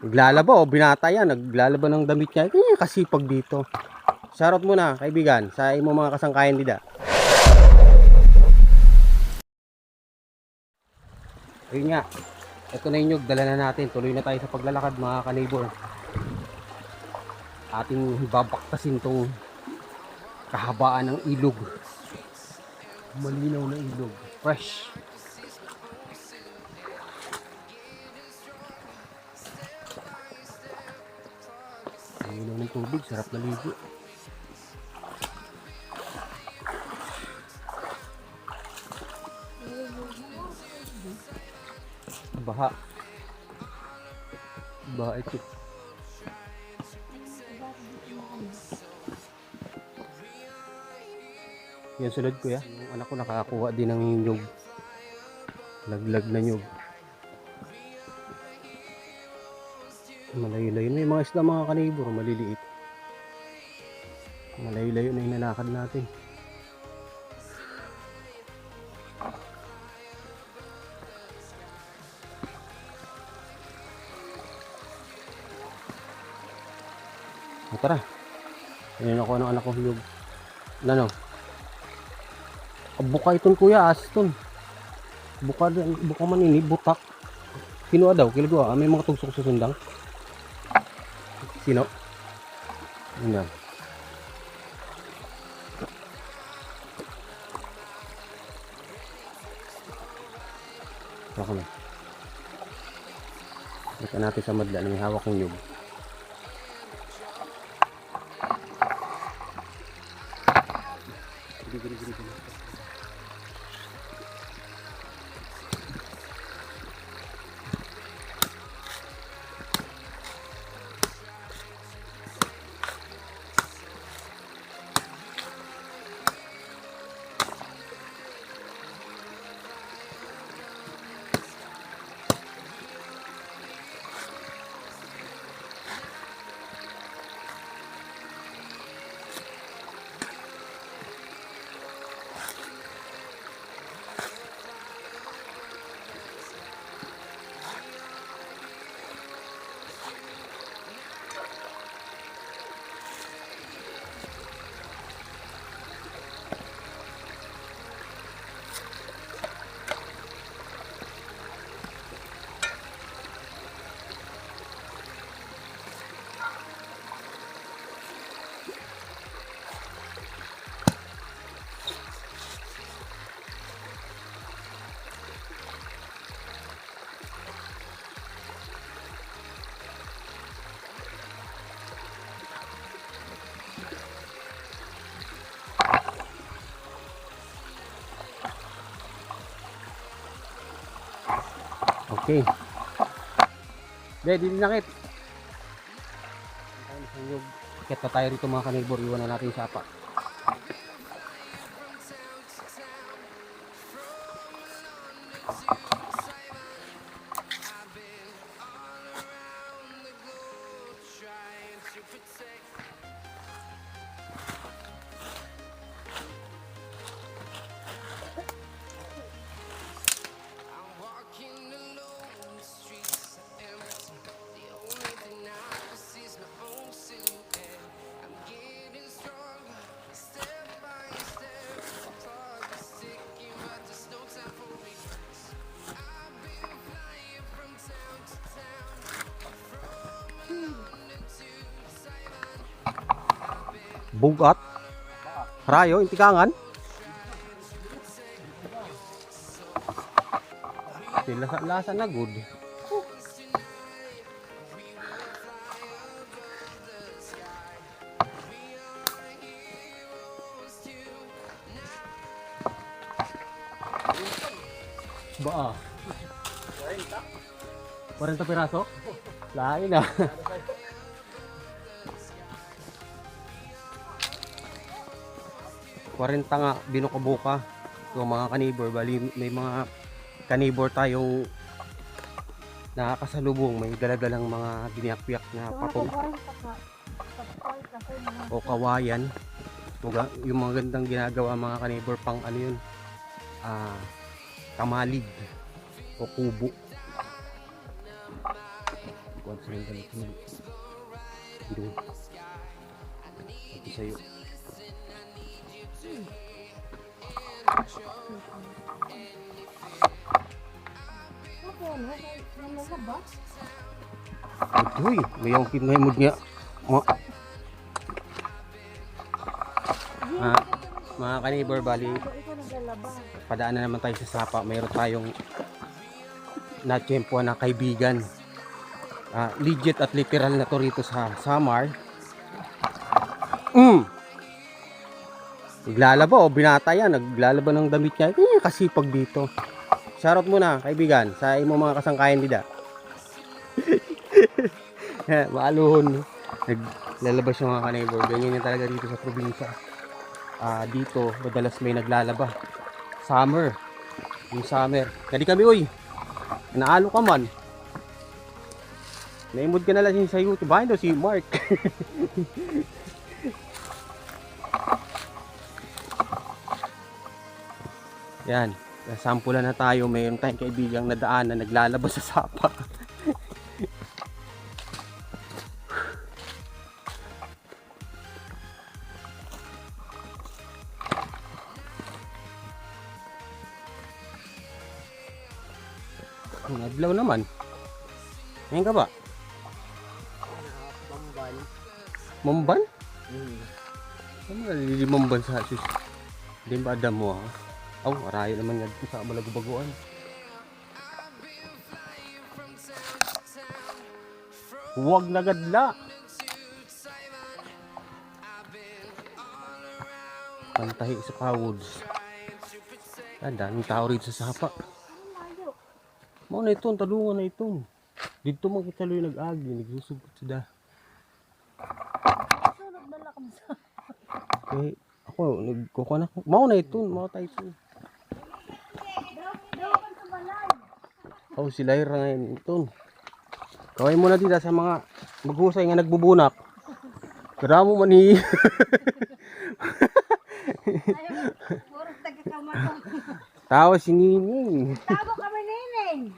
Naglalaba o binata yan. Naglalaba ng damit niya. Kasipag dito. Shoutout muna kaibigan sa imo mga kasangkayan dida. Ayun nga. Ito na yung nyug. Dala na natin. Tuloy na tayo sa paglalakad mga ka-neighbor. Ating babaktasin tong kahabaan ng ilog. Malinaw na ilog. Fresh. Malinaw ng tubig. Sarap na ligo. Baha. Baha ito. Yan sulod ko ya. Yung anak ko nakakakuha din ng nyug. Laglag na nyug. Malayo-layo na yung mga isda mga ka-neighbor. Maliliit. Malayo-layo na yung nalakad natin. O tara. Ayan ako ng anak ko nyug. Ano? Buka iton kuya, aston. Buka man ini, butak. Sino daw? Kilagwa, may mga tugsok sa sundang. Sino? Yan. Baka na. Baka natin sa madla na may hawak ng nyug. Gini. Okay. Ready din nakit. Akit na tayo rito mga ka-neighbor. Iwan na natin sa apa. Bugat. Rayo, intikangan. Lasa na good. Ba. 40 piraso? Lain na. Kwarenta nga binukabuka. So mga ka-neighbor, bali may mga ka-neighbor tayong nakakasalubong, may daladalang mga biniyak-piyak na patong o kawayan. Yung mga gandang ginagawa mga ka-neighbor pang ano yun, kamalig o kubo. kuwan sa yung galit mo. Doon. Ito sa'yo. Uy, may yung kinahimod niya. Mga kanibor, bali, padaan na naman tayo sa sapa. Mayroon tayong natsyempohan na kaibigan. Legit at literal na to rito sa Samar. Naglalaba o binata yan. Naglalaba ng damit niya. Kasipag dito. Shoutout muna kaibigan sa imo mga kasangkayan dida. Maaluhon. Naglalabas yung mga kanibor. Ganyan yan talaga dito sa probinsya. Dito madalas may naglalaba. Summer. Yung summer. Kadi kami uy. Naalo ka man. Naimod ka na lang sa YouTube. Bahay daw si Mark. Yan. Nasampulan na tayo. Mayroon tayong kaibigang nadaan na naglalaba sa sapa. Ang adlaw naman. Ngayon ka ba? Mamban. Mamban? Ano nalili mamban sa asus? Hindi ba adam mo ha? Arayo naman yan sa malagubaguan. Huwag nagadla! Pantahi sa Cowods. Daming tao rito sa sapa. Mau na ito, talungan na ito. Dito man kita luy nag-agi, nagsusugod sila. Sunod na lakam sa. Okay, ako nagkukuha na. Mau na ito, mau tayo ito. Dawakan sa balay. Si Lyra ngayon ito. Kaway mo na dito sa mga maghusay nga nagbubunak. Karamo man ni. Puro taga-kamatong. Tawa si Nining. Tabo kami nining.